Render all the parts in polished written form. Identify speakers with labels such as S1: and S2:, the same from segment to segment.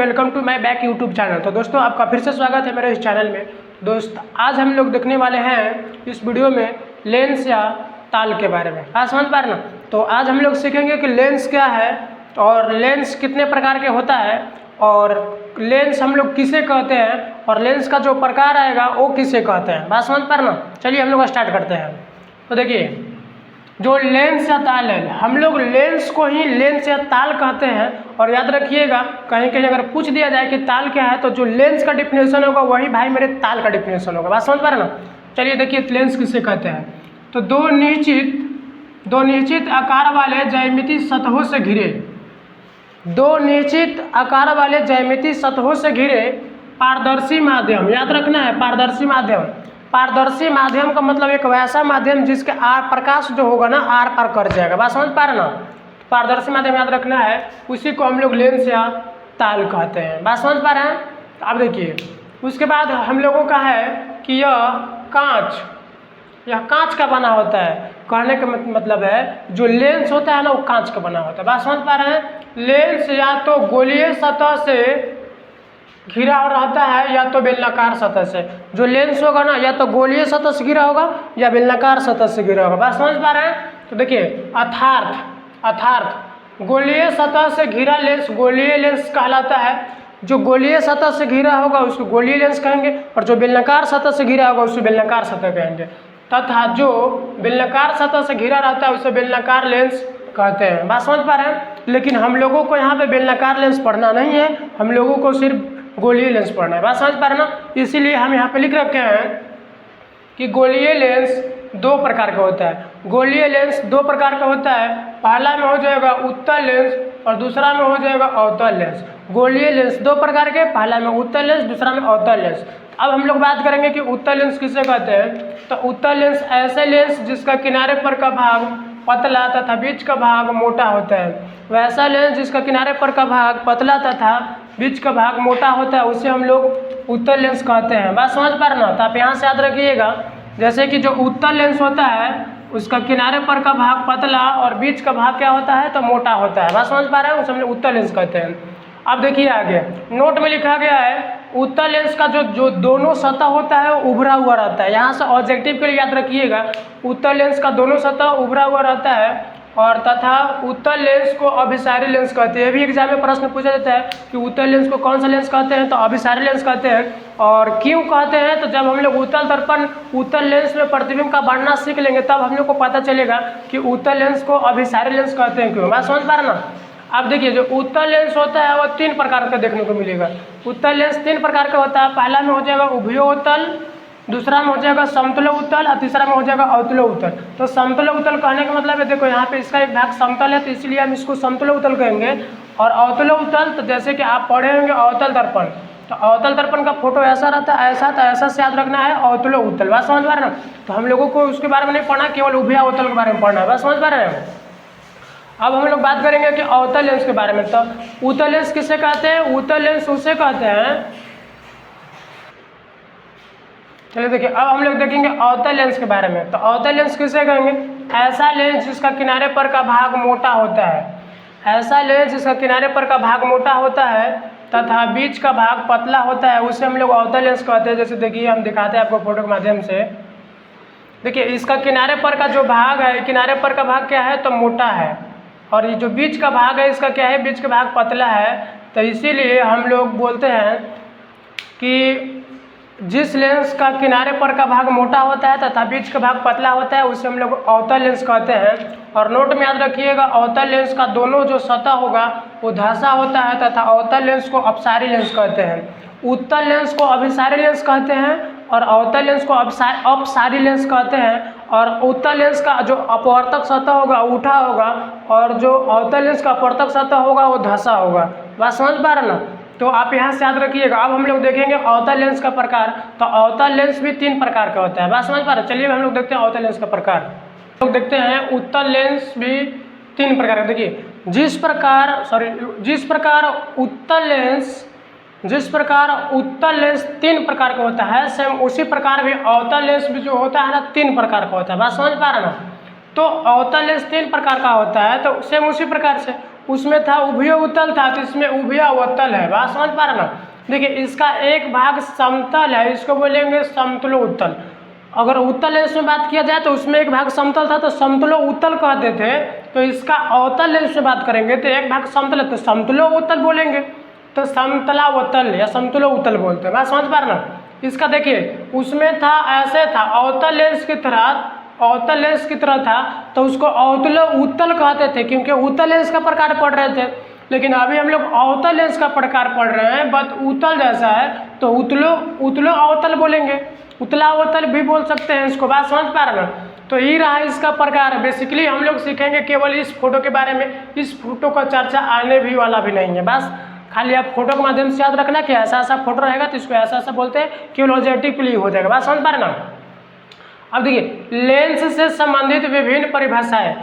S1: Welcome to my back YouTube channel. तो दोस्तों आपका फिर से स्वागत है मेरे इस चैनल में। दोस्त आज हम लोग देखने वाले हैं इस वीडियो में लेंस या ताल के बारे में। आज समझ पा रहे ना। तो आज हम लोग सीखेंगे कि लेंस क्या है और लेंस कितने प्रकार के होता है और लेंस हम लोग किसे कहते हैं और लेंस का जो प्रकार आएगा वो किसे कहते हैं। बात समझ पा रहे ना। चलिए हम लोग स्टार्ट करते हैं। तो देखिए जो लेंस या ताल है, हम लोग लेंस को ही लेंस या ताल कहते हैं। और याद रखिएगा कहीं कहीं अगर पूछ दिया जाए कि ताल क्या है तो जो लेंस का डिफिनेशन होगा वही भाई मेरे ताल का डिफिनेशन होगा। बात समझ पा रहे ना। चलिए देखिए लेंस किसे कहते हैं। तो दो निश्चित आकार वाले ज्यामितीय सतहों से घिरे, दो निश्चित आकार वाले ज्यामितीय सतहों से घिरे पारदर्शी माध्यम। याद रखना है पारदर्शी माध्यम। पारदर्शी माध्यम का मतलब एक वैसा माध्यम जिसके आर प्रकाश जो होगा ना आर पार कर जाएगा। बात समझ पा रहे ना। पारदर्शी माध्यम याद रखना है, उसी को हम लोग लेंस या ताल कहते हैं। बात समझ पा रहे हैं। अब देखिए उसके बाद हम लोगों का है कि यह कांच का बना होता है। कहने का मतलब है जो लेंस होता है ना वो कांच का बना होता है। बात समझ पा रहे हैं। लेंस या तो गोलीय सतह से घिरा रहता है या तो बेलनाकार सतह से। जो लेंस होगा ना या तो गोलीय सतह से घिरा होगा या बेलनाकार सतह से घिरा होगा। बात समझ पा रहे हैं। तो देखिए अर्थात गोलीय सतह से घिरा लेंस गोलीय लेंस कहलाता है। जो गोलीय सतह से घिरा होगा उसको गोलीय लेंस कहेंगे और जो बेलनाकार सतह से घिरा होगा उसको बेलनाकार सतह कहेंगे। तथा जो बेलनाकार सतह से घिरा रहता है उसे बेलनाकार लेंस कहते हैं। बात समझ पा रहे हैं। लेकिन हम लोगों को यहाँ पे बेलनाकार लेंस पढ़ना नहीं है, हम लोगों को सिर्फ गोलीय लेंस पढ़ना है। बात समझ पा रहे ना। इसीलिए हम यहाँ पे लिख रखे हैं कि गोलीय लेंस दो प्रकार का होता है। गोलीय लेंस दो प्रकार का होता है। पहला में हो जाएगा उत्तल लेंस और दूसरा में हो जाएगा अवतल लेंस। गोलीय लेंस दो प्रकार के, पहला में उत्तल लेंस दूसरा में अवतल लेंस। अब हम लोग बात करेंगे कि उत्तल लेंस किसे कहते हैं। तो उत्तल लेंस ऐसे लेंस जिसका किनारे पर का भाग पतला तथा बीच का भाग मोटा होता है। वैसा लेंस जिसका किनारे पर का भाग पतला तथा बीच का भाग मोटा होता है उसे हम लोग उत्तल लेंस कहते हैं। बात समझ पा रहे ना। तो आप यहाँ से याद रखिएगा जैसे कि जो उत्तल लेंस होता है उसका किनारे पर का भाग पतला और बीच का भाग क्या होता है तो मोटा होता है। बात समझ पा रहे हैं। उसे हम लोग उत्तल लेंस कहते हैं। अब देखिए आगे नोट में लिखा गया है उत्तल लेंस का जो दोनों सतह होता है वो उभरा हुआ रहता है। यहाँ से ऑब्जेक्टिव के लिए याद रखिएगा उत्तल लेंस का दोनों सतह उभरा हुआ रहता है और तथा उत्तल लेंस को अभिसारी लेंस कहते हैं। ये भी एग्जाम में प्रश्न पूछा जाता है कि उत्तल लेंस को कौन सा लेंस कहते हैं तो अभिसारी लेंस कहते हैं। और क्यों कहते हैं तो जब हम लोग उत्तल लेंस में प्रतिबिंब का बढ़ना सीख लेंगे तब हम लोग को पता चलेगा कि उत्तल लेंस को अभिसारी लेंस कहते हैं क्यों। बात समझ पा रहे ना। अब देखिए जो उत्तल लेंस होता है वो तीन प्रकार का देखने को मिलेगा। उत्तल लेंस तीन प्रकार का होता है। पहला में हो जाएगा उभयोत्तल, दूसरा में हो जाएगा समतुल्य उत्तल और तीसरा में हो जाएगा अवतुल्य उत्तल। तो समतुल्य उत्तल कहने का मतलब है देखो यहाँ पे इसका एक भाग समतल है तो इसलिए हम इसको समतुल्य उत्तल कहेंगे। और अवतुल्य उत्तल तो जैसे कि आप पढ़े होंगे अवतल दर्पण, तो अवतल दर्पण का फोटो ऐसा रहता है ऐसा, तो ऐसा से याद रखना है अवतुल्य उत्तल। बात समझ पा रहे हैं ना। तो हम लोगों को उसके बारे में नहीं पढ़ना, केवल उभया उत्तल के बारे में पढ़ना है। बात समझ पा रहे हैं। अब हम लोग बात करेंगे कि अवतल लेंस के बारे में। तो उत्तल लेंस किसे कहते हैं। उत्तल लेंस उसे कहते हैं। चलिए देखिए अब हम लोग देखेंगे अवतल लेंस के बारे में। तो अवतल लेंस किसे कहेंगे, ऐसा लेंस जिसका किनारे पर का भाग मोटा होता है। ऐसा लेंस जिसका किनारे पर का भाग मोटा होता है तथा बीच का भाग पतला होता है उसे हम लोग अवतल लेंस कहते हैं। जैसे देखिए हम दिखाते हैं आपको फोटो के माध्यम से। देखिए इसका किनारे पर का जो भाग है, किनारे पर का भाग क्या है तो मोटा है और ये जो बीच का भाग है इसका क्या है, बीच का भाग पतला है। तो इसीलिए हम लोग बोलते हैं कि जिस लेंस का किनारे पर का भाग मोटा होता है तथा बीच का भाग पतला होता है उसे हम लोग अवतल लेंस कहते हैं। और नोट में याद रखिएगा अवतल लेंस का दोनों जो सतह होगा वो धंसा होता है तथा अवतल लेंस को अपसारी लेंस कहते हैं। उत्तल लेंस को अभिसारी लेंस कहते हैं और अवतल लेंस को अपसारी लेंस कहते हैं। और उत्तल लेंस का जो अपवर्तक सतह होगा उठा होगा और जो अवतल लेंस का अपवर्तक सतह होगा वो धंसा होगा। बात समझ पा रहे ना। तो आप यहाँ से याद रखिएगा। अब हम लोग देखेंगे अवतल लेंस का प्रकार। तो अवतल लेंस भी तीन प्रकार का होता है। बात समझ पा रहे। चलिए हम लोग देखते हैं अवतल लेंस का प्रकार। हम लोग देखते हैं उत्तल लेंस भी तीन प्रकार का। देखिए जिस प्रकार उत्तल लेंस तीन प्रकार का होता है सेम उसी प्रकार भी अवतल लेंस भी जो होता है ना तीन प्रकार का होता है। बात समझ पा रहे ना। तो अवतल लेंस तीन प्रकार का होता है तो सेम उसी प्रकार से उसमें था उभय उत्तल था, तो इसमें उभय अवतल है। बात समझ पा रहे ना। देखिए इसका एक भाग समतल है, इसको बोलेंगे समतुल्य उत्तल। अगर उत्तल लेंस में बात किया जाए तो उसमें एक भाग समतल था तो समतुल्य उत्तल कहते थे। तो इसका अवतल लेंस में बात करेंगे तो एक भाग समतल है तो समतुल्य उत्तल बोलेंगे, तो समतलावतल या समतुल्य उत्तल बोलते हैं। बात समझ पा रहे ना। इसका देखिए उसमें था ऐसे था अवतल लेंस की तरह, अवतल लेंस की तरह था तो उसको अवतुल्य उत्तल कहते थे क्योंकि उत्तल लेंस का प्रकार पढ़ रहे थे। लेकिन अभी हम लोग अवतल लेंस का प्रकार पढ़ रहे हैं, बट उत्तल जैसा है तो उतलो अवतल बोलेंगे, उतला अवतल भी बोल सकते हैं इसको। बात समझ पा रहे ना। तो ये रहा इसका प्रकार। बेसिकली हम लोग सीखेंगे केवल इस फोटो के बारे में, इस फोटो का चर्चा आने भी वाला भी नहीं है। बस खाली आप फोटो के माध्यम से याद रखना कि ऐसा ऐसा फोटो रहेगा तो इसको ऐसा ऐसा बोलते हैं, केवल ऑब्जेक्टिवली हो जाएगा। बात समझ पा रहे ना। अब देखिए लेंस से संबंधित विभिन्न परिभाषाएं,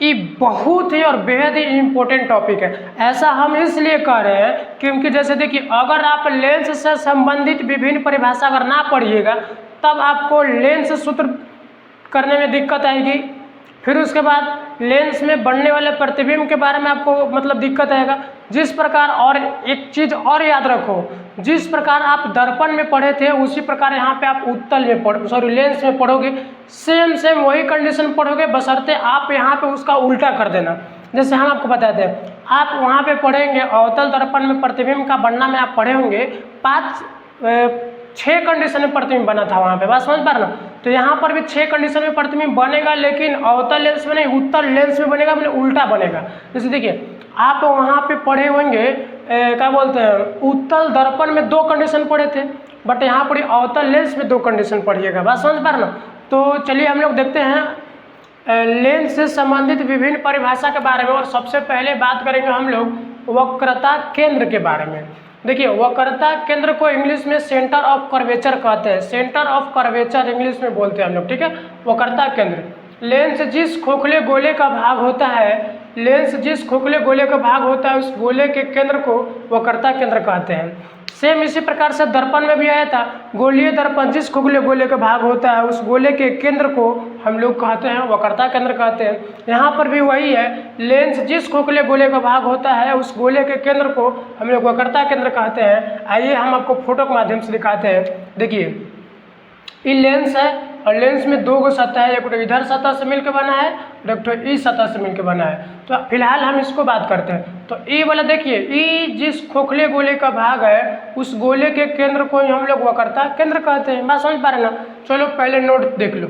S1: ये बहुत ही और बेहद ही इम्पोर्टेंट टॉपिक है। ऐसा हम इसलिए कह रहे हैं क्योंकि जैसे देखिए अगर आप लेंस से संबंधित विभिन्न परिभाषा अगर ना पढ़िएगा तब आपको लेंस सूत्र करने में दिक्कत आएगी। फिर उसके बाद लेंस में बनने वाले प्रतिबिंब के बारे में आपको मतलब दिक्कत आएगा। जिस प्रकार, और एक चीज़ और याद रखो, जिस प्रकार आप दर्पण में पढ़े थे उसी प्रकार यहाँ पे आप उत्तल में लेंस में पढ़ोगे, सेम वही कंडीशन पढ़ोगे, बशर्ते आप यहाँ पे उसका उल्टा कर देना। जैसे हम आपको बताते हैं, आप वहाँ पे पढ़ेंगे अवतल दर्पण में प्रतिबिंब का बनना में आप पढ़े होंगे 6 कंडीशन में प्रतिबिंब बना था वहाँ पे। बात समझ पा रहे ना। तो यहाँ पर भी 6 कंडीशन में प्रतिबिंब बनेगा, लेकिन अवतल लेंस में नहीं, उत्तल लेंस में बनेगा, मतलब उल्टा बनेगा। जैसे देखिए आप वहाँ पे पढ़े होंगे क्या बोलते हैं, उत्तल दर्पण में 2 कंडीशन पढ़े थे, बट यहाँ पर अवतल लेंस में 2 कंडीशन पढ़िएगा। बात समझ पा रहे ना। तो चलिए हम लोग देखते हैं लेंस से संबंधित विभिन्न परिभाषा के बारे में। और सबसे पहले बात करेंगे हम लोग वक्रता केंद्र के बारे में। देखिए वक्रता केंद्र को इंग्लिश में सेंटर ऑफ कर्वेचर कहते हैं, सेंटर ऑफ कर्वेचर इंग्लिश में बोलते हैं हम लोग, ठीक है। वक्रता केंद्र, लेंस जिस खोखले गोले का भाग होता है, लेंस जिस खोखले गोले का भाग होता है उस गोले के केंद्र को वक्रता केंद्र कहते हैं। सेम इसी प्रकार से दर्पण में भी आया था, गोलीय दर्पण जिस खोखले गोले का भाग होता है उस गोले के केंद्र को हम लोग कहते हैं वक्रता केंद्र कहते हैं। यहाँ पर भी वही है, लेंस जिस खोखले गोले का भाग होता है उस गोले के केंद्र को हम लोग वक्रता केंद्र कहते हैं। आइए हम आपको फोटो के माध्यम से दिखाते हैं। देखिए ये लेंस है और लेंस में 2 गो सतह है, एक तो इधर सतह से मिलकर बना है और एक तो इस सतह से मिलकर बना है। तो फिलहाल हम इसको बात करते हैं। तो ये वाला देखिए, ये जिस खोखले गोले का भाग है उस गोले के केंद्र को ही हम लोग वक्रता केंद्र कहते हैं। बात समझ पा रहे ना। चलो पहले नोट देख लो,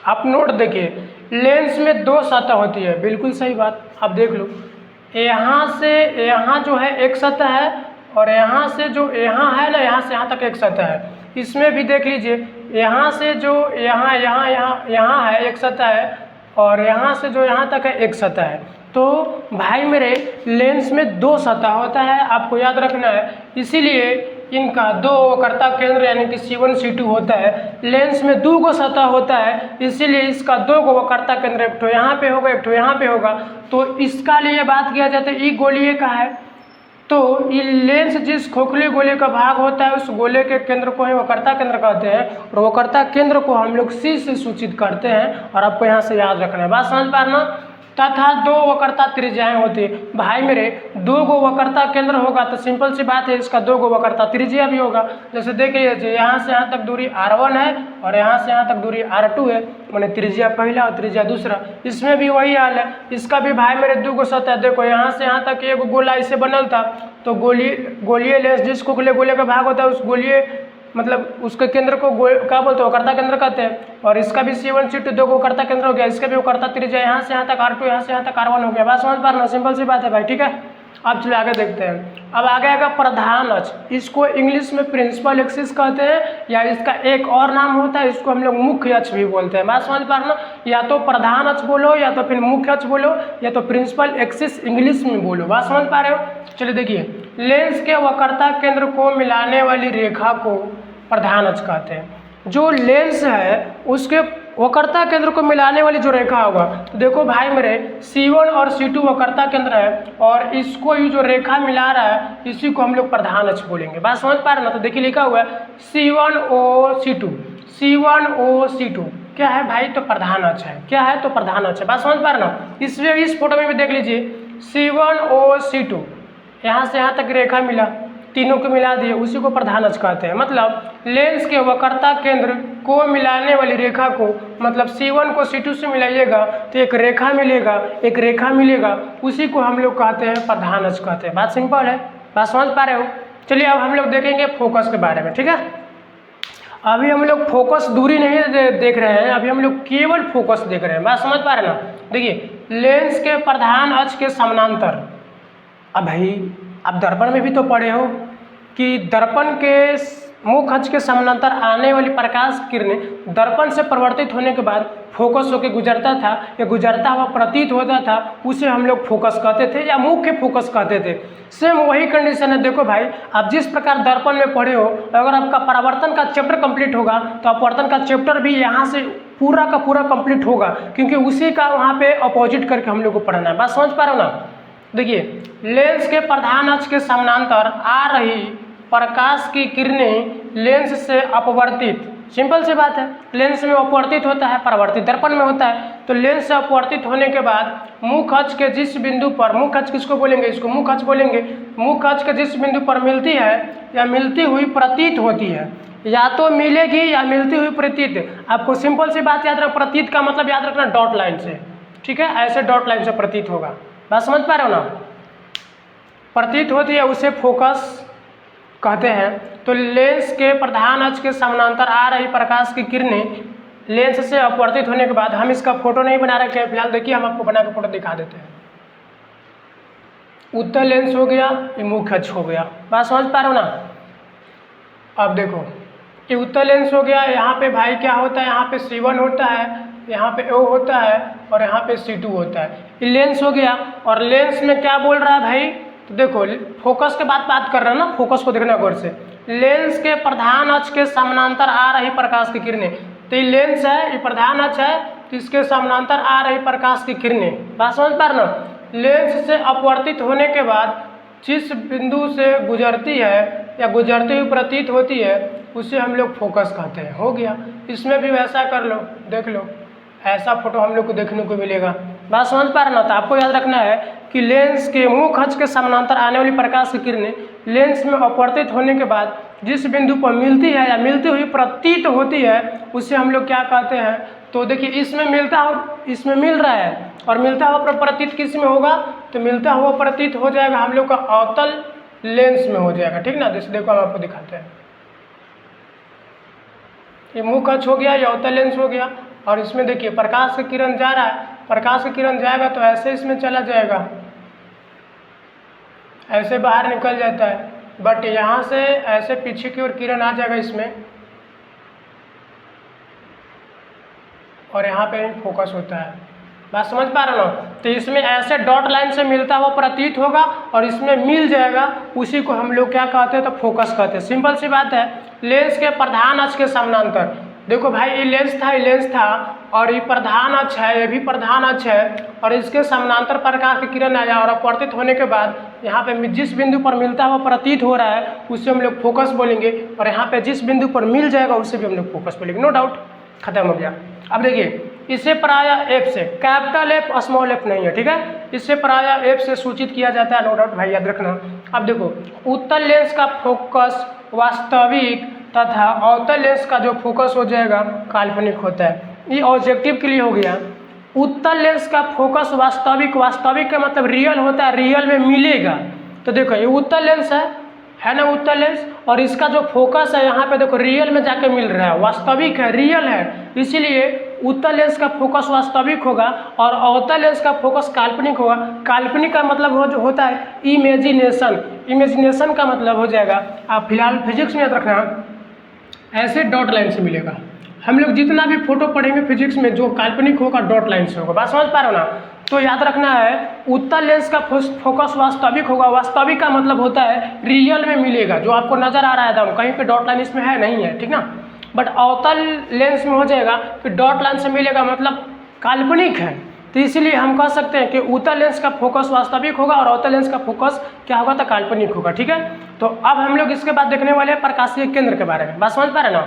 S1: आप नोट देखिए, लेंस में 2 सतह होती है, बिल्कुल सही बात। आप देख लो, यहाँ से यहाँ जो है एक सतह है और यहाँ से जो यहाँ है ना, यहाँ से यहाँ तक एक सतह है। इसमें भी देख लीजिए, यहाँ से जो यहाँ है एक सतह है और यहाँ से जो यहाँ तक है एक सतह है। तो भाई मेरे लेंस में 2 सतह होता है, आपको याद रखना है। इसीलिए इनका 2 वक्रता केंद्र यानी कि C1 C2 होता है। लेंस में 2 गो सतह होता है, इसीलिए इसका 2 गो वक्रता केंद्र, एक तो यहाँ पे होगा एक तो यहाँ पे होगा। तो इसका लिए बात किया जाता है, ये गोलीय का है तो ये लेंस जिस खोखले गोले का भाग होता है उस गोले के केंद्र को ही वक्रता केंद्र कहते हैं और वक्रता केंद्र को हम लोग C से सूचित करते हैं। और आपको यहाँ से याद रखना है। बात समझ पा रहे ना। तथा 2 वक्रता त्रिज्याएं होती है। भाई मेरे 2 गो वक्रता केंद्र होगा तो सिंपल सी बात है, इसका 2 गो वक्रता त्रिज्या भी होगा। जैसे देख लीजिए, यहाँ से यहाँ तक दूरी R1 है और यहाँ से यहाँ तक दूरी R2 है, मैंने त्रिज्या पहला और त्रिज्या दूसरा। इसमें भी वही हाल है, इसका भी भाई मेरे 2 गो सतह। देखो यहाँ से यहाँ तक एक गोला इसे बनल था, तो गोलीय लेंस जिस खोखले गोले का भाग होता है उस गोलीय मतलब उसके केंद्र को क्या बोलते हैं, वक्रता केंद्र कहते हैं। और इसका भी C1 C2 2 गो वक्रता केंद्र हो गया, इसका भी वक्रता त्रिज्या यहाँ से यहाँ तक R2 यहाँ से यहाँ तक R1 हो गया। बात समझ पा रहे ना, सिंपल सी बात है भाई, ठीक है। अब चलिए आगे देखते हैं। अब आगे आएगा प्रधान अक्ष, इसको इंग्लिश में प्रिंसिपल एक्सिस कहते हैं या इसका एक और नाम होता है, इसको हम लोग मुख्य अक्ष भी बोलते हैं। बात समझ पा रहे ना। या तो प्रधान अक्ष बोलो या तो फिर मुख्य अक्ष बोलो या तो प्रिंसिपल एक्सिस इंग्लिश में बोलो। बात समझ पा रहे हो। चलिए देखिए, लेंस के वक्रता केंद्र को मिलाने वाली रेखा को प्रधान अक्ष कहते हैं। जो लेंस है उसके वक्रता केंद्र को मिलाने वाली जो रेखा होगा, तो देखो भाई मेरे C1 और C2 वक्रता केंद्र है और इसको ये जो रेखा मिला रहा है इसी को हम लोग प्रधान अक्ष बोलेंगे। बात समझ पा रहे ना। तो देखिए लिखा हुआ है C1OC2, C1OC2 क्या है भाई, तो प्रधान अक्ष है। क्या है, तो प्रधान अक्ष है। बात समझ पा रहे ना। इसमें इस फोटो में भी देख लीजिए, C1OC2, यहाँ से यहाँ तक रेखा मिला, तीनों को मिला दिए, उसी को प्रधान अक्ष कहते हैं। मतलब लेंस के वक्रता केंद्र को मिलाने वाली रेखा को, मतलब C1 को C2 से मिलाइएगा तो एक रेखा मिलेगा, एक रेखा मिलेगा, उसी को हम लोग कहते हैं प्रधान अक्ष कहते हैं। बात सिंपल है, बात समझ पा रहे हो। चलिए अब हम लोग देखेंगे फोकस के बारे में, ठीक है। अभी हम लोग फोकस दूरी नहीं देख रहे हैं, अभी हम लोग केवल फोकस देख रहे हैं। बात समझ पा रहे हैं ना। देखिए लेंस के प्रधान अक्ष के समानांतर, अब भाई आप दर्पण में भी तो पढ़े हो कि दर्पण के मुख्य अक्ष के समानांतर आने वाली प्रकाश किरणें दर्पण से परिवर्तित होने के बाद फोकस होकर गुजरता था या गुजरता हुआ प्रतीत होता था, उसे हम लोग फोकस कहते थे या मुख्य फोकस कहते थे। सेम वही कंडीशन है। देखो भाई, आप जिस प्रकार दर्पण में पढ़े हो, अगर आपका परावर्तन का चैप्टर कंप्लीट होगा तो अपवर्तन का चैप्टर भी यहाँ से पूरा का पूरा कंप्लीट होगा, क्योंकि उसी का वहाँ पे अपोजिट करके हम लोग को पढ़ना है। बात समझ पा रहे हो ना। देखिए लेंस के प्रधान अक्ष के समानांतर आ रही प्रकाश की किरणें लेंस से अपवर्तित, सिंपल सी बात है, लेंस में अपवर्तित होता है, परावर्तित दर्पण में होता है। तो लेंस से अपवर्तित होने के बाद मुख्य अक्ष के जिस बिंदु पर, मुख्य अक्ष किसको बोलेंगे, इसको मुख्य अक्ष बोलेंगे, मुख्य अक्ष के जिस बिंदु पर मिलती है या मिलती हुई प्रतीत होती है, या तो मिलेगी या मिलती हुई प्रतीत। आपको सिंपल सी बात याद रखना, प्रतीत का मतलब याद रखना डॉट लाइन से, ठीक है, ऐसे डॉट लाइन से प्रतीत होगा। बात समझ पा रहे हो ना। प्रतीत होती है उसे फोकस कहते हैं। तो लेंस के प्रधान अक्ष के समानांतर आ रही प्रकाश की किरणें लेंस से अपवर्तित होने के बाद, हम इसका फोटो नहीं बना रखे हैं फिलहाल, देखिए हम आपको बना के फोटो दिखा देते हैं। उत्तल लेंस हो गया, ये मुख्य अक्ष हो गया। बात समझ पा रहे हो ना। अब देखो ये उत्तल लेंस हो गया, यहाँ पे भाई क्या होता है, यहाँ पे C1 होता है, यहाँ पे O होता है और यहाँ पे C2 होता है। ये लेंस हो गया। और लेंस में क्या बोल रहा है भाई, तो देखो फोकस के बात कर रहे हैं ना, फोकस को देखना गौर से। लेंस के प्रधान अक्ष के समानांतर आ रही प्रकाश की किरणें, तो ये लेंस है, ये प्रधान अक्ष है, तो इसके समानांतर आ रही प्रकाश की किरणें, बात समझ पा रहे ना। लेंस से अपवर्तित होने के बाद जिस बिंदु से गुजरती है या गुजरती हुई प्रतीत होती है, उसे हम लोग फोकस कहते हैं। हो गया। इसमें भी वैसा कर लो, देख लो, ऐसा फोटो हम लोग को देखने को मिलेगा। बात समझ पा रहे ना। तो आपको याद रखना है कि लेंस के मुख्य अक्ष के समानांतर आने वाली प्रकाश की किरणें लेंस में अपवर्तित होने के बाद जिस बिंदु पर मिलती है या मिलती हुई प्रतीत होती है, उसे हम लोग क्या कहते हैं। तो देखिए इसमें मिलता हो, इसमें मिल रहा है, और मिलता हुआ प्रतीत किस में होगा, तो मिलता हुआ प्रतीत हो जाएगा हम लोग का अवतल लेंस में हो जाएगा, ठीक ना। जैसे देखो हम आपको दिखाते हैं, ये मुख्य अक्ष हो गया, ये अवतल लेंस हो गया। और इसमें देखिए प्रकाश का किरण जा रहा है, प्रकाश का किरण जाएगा तो ऐसे इसमें चला जाएगा, ऐसे बाहर निकल जाता है, बट यहाँ से ऐसे पीछे की ओर किरण आ जाएगा इसमें, और यहाँ पे फोकस होता है। बात समझ पा रहे हो। तो इसमें ऐसे डॉट लाइन से मिलता हुआ प्रतीत होगा और इसमें मिल जाएगा, उसी को हम लोग क्या कहते हैं, तो फोकस कहते हैं। सिंपल सी बात है। लेंस के प्रधान अक्ष के समानांतर, देखो भाई ये लेंस था, ये लेंस था, और ये प्रधान अक्ष है, ये भी प्रधान अक्ष है, और इसके समानांतर प्रकाश की किरण आया और अपवर्तित होने के बाद यहाँ पे जिस बिंदु पर मिलता हुआ प्रतीत हो रहा है उसे हम लोग फोकस बोलेंगे, और यहाँ पे जिस बिंदु पर मिल जाएगा उसे भी हम लोग फोकस बोलेंगे। नो डाउट, खत्म हो गया। अब देखिए इसे प्रायः F से, कैपिटल F स्मॉल f नहीं है, ठीक है, इससे प्रायः F से सूचित किया जाता है। नो डाउट भाई, याद रखना। अब देखो उत्तल लेंस का फोकस वास्तविक तथा अवतल लेंस का जो फोकस हो जाएगा काल्पनिक होता है। ये ऑब्जेक्टिव के लिए हो गया। उत्तल लेंस का फोकस वास्तविक, वास्तविक का मतलब रियल होता है, रियल में मिलेगा। तो देखो ये उत्तल लेंस है ना, उत्तल लेंस, और इसका जो फोकस है यहाँ पे देखो रियल में जाके मिल रहा है, वास्तविक है, रियल है, इसीलिए उत्तल लेंस का फोकस वास्तविक होगा और अवतल लेंस का फोकस काल्पनिक होगा। काल्पनिक का मतलब होता है इमेजिनेशन, इमेजिनेशन का मतलब हो जाएगा, आप फिलहाल फिजिक्स में याद रखना, ऐसे डॉट लाइन से मिलेगा। हम लोग जितना भी फोटो पढ़ेंगे फिजिक्स में, जो काल्पनिक होगा डॉट लाइन से होगा। बात समझ पा रहे हो ना। तो याद रखना है उत्तल लेंस का फोकस वास्तविक होगा, वास्तविक का मतलब होता है रियल में मिलेगा, जो आपको नजर आ रहा है एकदम, कहीं पे डॉट लाइन इसमें है नहीं है, ठीक ना। बट अवतल लेंस में हो जाएगा फिर डॉट लाइन से मिलेगा, मतलब काल्पनिक है। तो इसीलिए हम कह सकते हैं कि उत्तल लेंस का फोकस वास्तविक होगा और अवतल लेंस का फोकस क्या होगा, तो काल्पनिक होगा, ठीक है। तो अब हम लोग इसके बाद देखने वाले हैं प्रकाशीय केंद्र के बारे में। बात समझ पा रहे ना।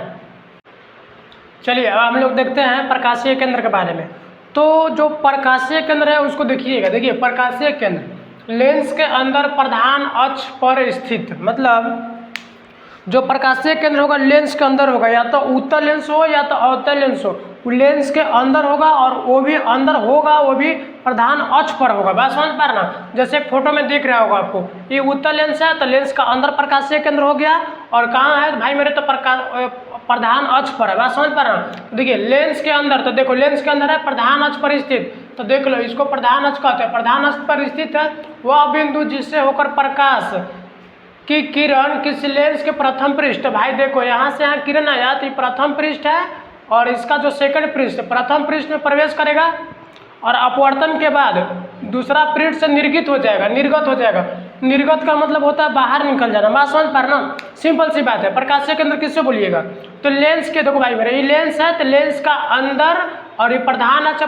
S1: चलिए अब हम लोग देखते हैं प्रकाशीय केंद्र के बारे में। तो जो प्रकाशीय केंद्र है उसको देखिएगा। देखिए प्रकाशीय केंद्र, लेंस के अंदर प्रधान अक्ष पर स्थित, मतलब जो प्रकाशीय केंद्र होगा लेंस के अंदर होगा, या तो उत्तल लेंस हो या तो अवतल लेंस हो, वो लेंस के अंदर होगा और वो भी अंदर होगा, वो भी प्रधान अक्ष पर होगा। बात समझ पा रहे ना? जैसे फोटो में दिख रहा होगा आपको, ये उत्तल लेंस है तो लेंस का अंदर प्रकाशीय केंद्र हो गया, और कहाँ है भाई मेरे, तो प्रधान अक्ष पर है। बात समझ पा रहे हैं? देखिए लेंस के अंदर, तो देखो लेंस के अंदर है प्रधान अक्ष पर स्थित, तो देख लो इसको प्रधान अक्ष कहते हैं। प्रधान अक्ष पर स्थित है वह बिंदु जिससे होकर प्रकाश कि किरण किस लेंस के प्रथम पृष्ठ, भाई देखो यहाँ से यहाँ किरण आया तो ये प्रथम पृष्ठ है, और इसका जो सेकंड पृष्ठ, प्रथम पृष्ठ में प्रवेश करेगा और अपवर्तन के बाद दूसरा पृष्ठ से निर्गत हो जाएगा, निर्गत हो जाएगा। निर्गत का मतलब होता है बाहर निकल जाना। बात समझ पा रहे ना? सिंपल सी बात है। प्रकाशीय केंद्र किससे बोलिएगा, तो लेंस के, देखो भाई मेरे ये लेंस है तो लेंस का अंदर, और ये प्रधान अक्ष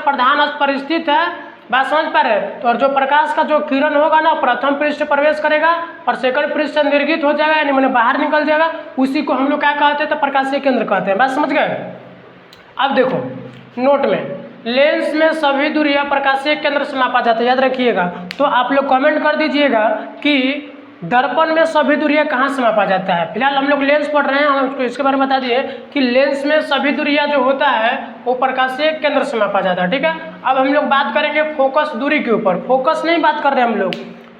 S1: पर स्थित है। बात समझ पा रहे हैं? तो और जो प्रकाश का जो किरण होगा ना प्रथम पृष्ठ प्रवेश करेगा और सेकंड पृष्ठ से निर्गत हो जाएगा, यानी मैंने बाहर निकल जाएगा, उसी को हम लोग क्या कहते हैं, तो प्रकाशीय केंद्र कहते हैं। बात समझ गए? अब देखो नोट में, लेंस में सभी दूरियां प्रकाशीय केंद्र से मापा जाता है, याद रखिएगा। तो आप लोग कमेंट कर दीजिएगा कि दर्पण में सभी दूरियां कहाँ से मापा जाता है। फिलहाल हम लोग लेंस पढ़ रहे हैं, हम उसको इसके बारे में बता दिए कि लेंस में सभी दूरियां जो होता है वो प्रकाशीय केंद्र से मापा जाता है। ठीक है, अब हम लोग बात करेंगे फोकस दूरी के ऊपर। फोकस नहीं बात कर रहे हैं हम लोग,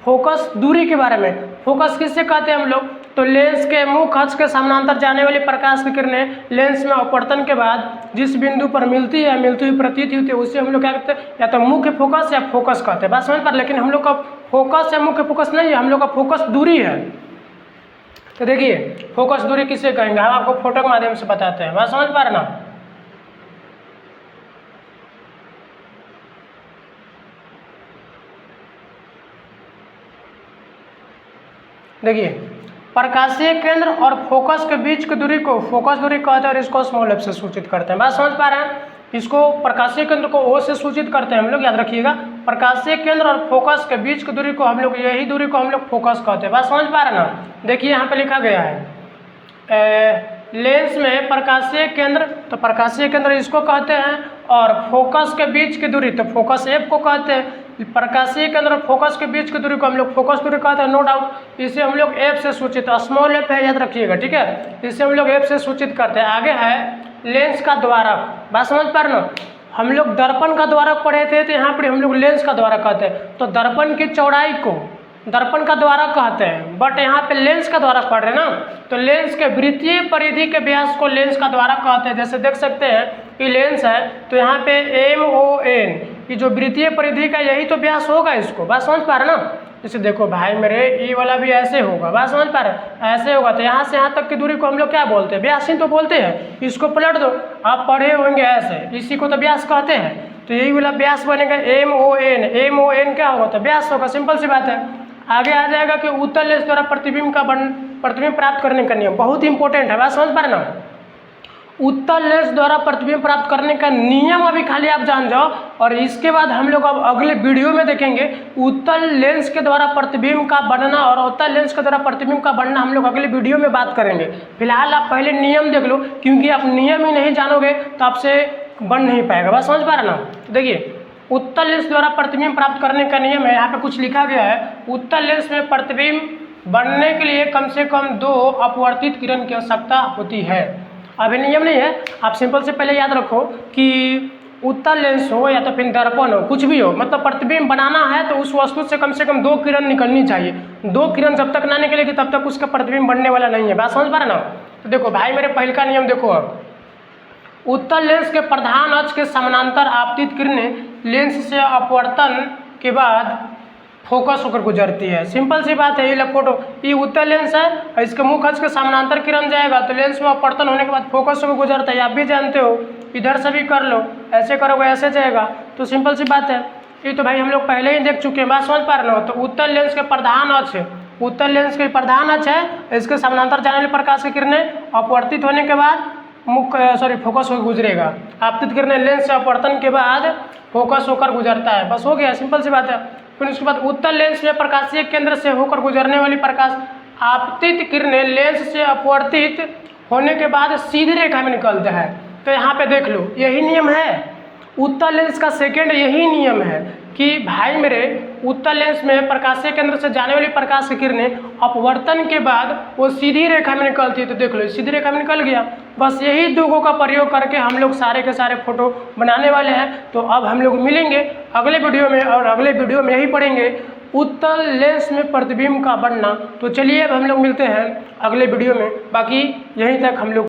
S1: फोकस दूरी के बारे में। फोकस किससे कहते हैं हम लोग, तो लेंस के मुख्य अक्ष के समानांतर जाने वाली प्रकाश की किरणें लेंस में अपवर्तन के बाद जिस बिंदु पर मिलती हुई प्रतीत होती है उसे हम लोग क्या कहते हैं, या तो मुख्य फोकस या फोकस कहते हैं। बात समझ पर, लेकिन हम लोग का फोकस या मुख्य फोकस नहीं है, हम लोग का फोकस दूरी है। तो देखिए फोकस दूरी किसे कहेंगे, हम आपको फोटो के माध्यम से बताते हैं। बात समझ पा रहे ना? देखिए प्रकाशीय केंद्र और फोकस के बीच की दूरी को फोकस दूरी कहते हैं और इसको स्मॉल एफ से सूचित करते हैं। बात समझ पा रहे हैं? इसको प्रकाशीय केंद्र को ओ से सूचित करते हैं हम लोग, याद रखिएगा। प्रकाशीय केंद्र और फोकस के बीच की दूरी को हम लोग, यही दूरी को हम लोग फोकस कहते हैं। बात समझ पा रहे हैं ना? देखिए यहाँ पे लिखा गया है लेंस में प्रकाशीय केंद्र, तो प्रकाशीय केंद्र इसको कहते हैं, और फोकस के बीच की दूरी तो फोकस एफ को कहते हैं। प्रकाशीय केंद्र और फोकस के बीच की दूरी को हम लोग फोकस दूरी कहते हैं, नो डाउट। इसे हम लोग एफ से सूचित, स्मॉल एफ है, याद रखिएगा। ठीक है, इसे हम लोग एफ से सूचित करते हैं। आगे है लेंस का द्वारक। बात समझ पा रहे ना? हम लोग दर्पण का द्वारक पढ़े थे, तो यहाँ पर हम लोग लेंस का द्वारक कहते हैं। तो दर्पण की चौड़ाई को दर्पण का द्वारक कहते हैं, बट यहाँ पे लेंस का द्वारक पढ़ रहे हैं ना, तो लेंस के वृत्तीय परिधि के व्यास को लेंस का द्वारक कहते हैं। जैसे देख सकते हैं कि लेंस है तो यहाँ पे MON, ये जो वृत्तीय परिधि का यही तो व्यास होगा इसको। बात समझ पा रहे ना? जैसे देखो भाई मेरे ये वाला भी ऐसे होगा। बात समझ पा रहे? ऐसे होगा तो यहाँ से यहाँ तक की दूरी को हम लोग क्या बोलते हैं, व्यास ही तो बोलते हैं। इसको पलट दो, आप पढ़े होंगे ऐसे, इसी को तो व्यास कहते हैं। तो यही वाला व्यास बनेगा MON क्या होगा, तो व्यास होगा। सिंपल सी बात है। आगे आ जाएगा कि उत्तल लेंस द्वारा प्रतिबिंब प्राप्त करने का नियम, बहुत इंपॉर्टेंट है। बात समझ पा रहे ना? उत्तल लेंस द्वारा प्रतिबिंब प्राप्त करने का नियम अभी खाली आप जान जाओ, और इसके बाद हम लोग अब अगले वीडियो में देखेंगे उत्तल लेंस के द्वारा प्रतिबिंब का बनना और उत्तल लेंस के द्वारा प्रतिबिंब का बनना हम लोग अगले वीडियो में बात करेंगे। फिलहाल आप पहले नियम देख लो, क्योंकि आप नियम ही नहीं जानोगे तो आपसे बन नहीं पाएगा। बात समझ पा रहे ना? देखिए उत्तल लेंस द्वारा प्रतिबिंब प्राप्त करने का नियम है, यहाँ पे कुछ लिखा गया है। उत्तल लेंस में प्रतिबिंब बनने के लिए कम से कम 2 अपवर्तित किरण की आवश्यकता होती है। अभी नियम नहीं है, आप सिंपल से पहले याद रखो कि उत्तल लेंस हो या तो फिर दर्पण हो, कुछ भी हो, मतलब प्रतिबिंब बनाना है तो उस वस्तु से कम 2 किरण निकलनी चाहिए। 2 किरण जब तक ना निकलेगी तब तक उसका प्रतिबिंब बनने वाला नहीं है। बात समझ पा रहे ना? तो देखो भाई मेरे पहले का नियम देखो, अब उत्तल लेंस के प्रधान अक्ष के समानांतर आपतित किरणें लेंस से अपवर्तन के बाद फोकस होकर गुजरती है। सिंपल सी बात है। ये फोटो, ये उत्तल लेंस है, इसके मुख्य अक्ष के समानांतर किरण जाएगा तो लेंस में अपवर्तन होने के बाद फोकस होकर गुजरता है। आप भी जानते हो, इधर से भी कर लो, ऐसे करोगे ऐसे जाएगा। तो सिंपल सी बात है, ये तो भाई हम लोग पहले ही देख चुके हैं। बात समझ पा रहे हो? तो उत्तल लेंस के प्रधान अक्ष, उत्तल लेंस के प्रधान अक्ष है, इसके समानांतर जाने वाली प्रकाश की किरणें अपवर्तित होने के बाद फोकस होकर गुजरेगा। आपतित किरणें लेंस से अपवर्तन के बाद फोकस होकर गुजरता है। बस हो गया, सिंपल सी बात है। फिर उसके बाद उत्तल लेंस में प्रकाशीय केंद्र से होकर गुजरने वाली प्रकाश आपतित किरणें लेंस से अपवर्तित होने के बाद सीधी रेखा में निकलता है। तो यहाँ पे देख लो, यही नियम है उत्तल लेंस का, सेकेंड यही नियम है कि भाई मेरे उत्तल लेंस में प्रकाशीय केंद्र से जाने वाली प्रकाश की किरणें अपवर्तन के बाद वो सीधी रेखा में निकलती है। तो देख लो सीधी रेखा में निकल गया। बस यही दोगों का प्रयोग करके हम लोग सारे के सारे फोटो बनाने वाले हैं। तो अब हम लोग मिलेंगे अगले वीडियो में, और अगले वीडियो में यही पढ़ेंगे उत्तल लेंस में प्रतिबिंब का बनना। तो चलिए अब हम लोग मिलते हैं अगले वीडियो में। बाकी यहीं तक हम लोग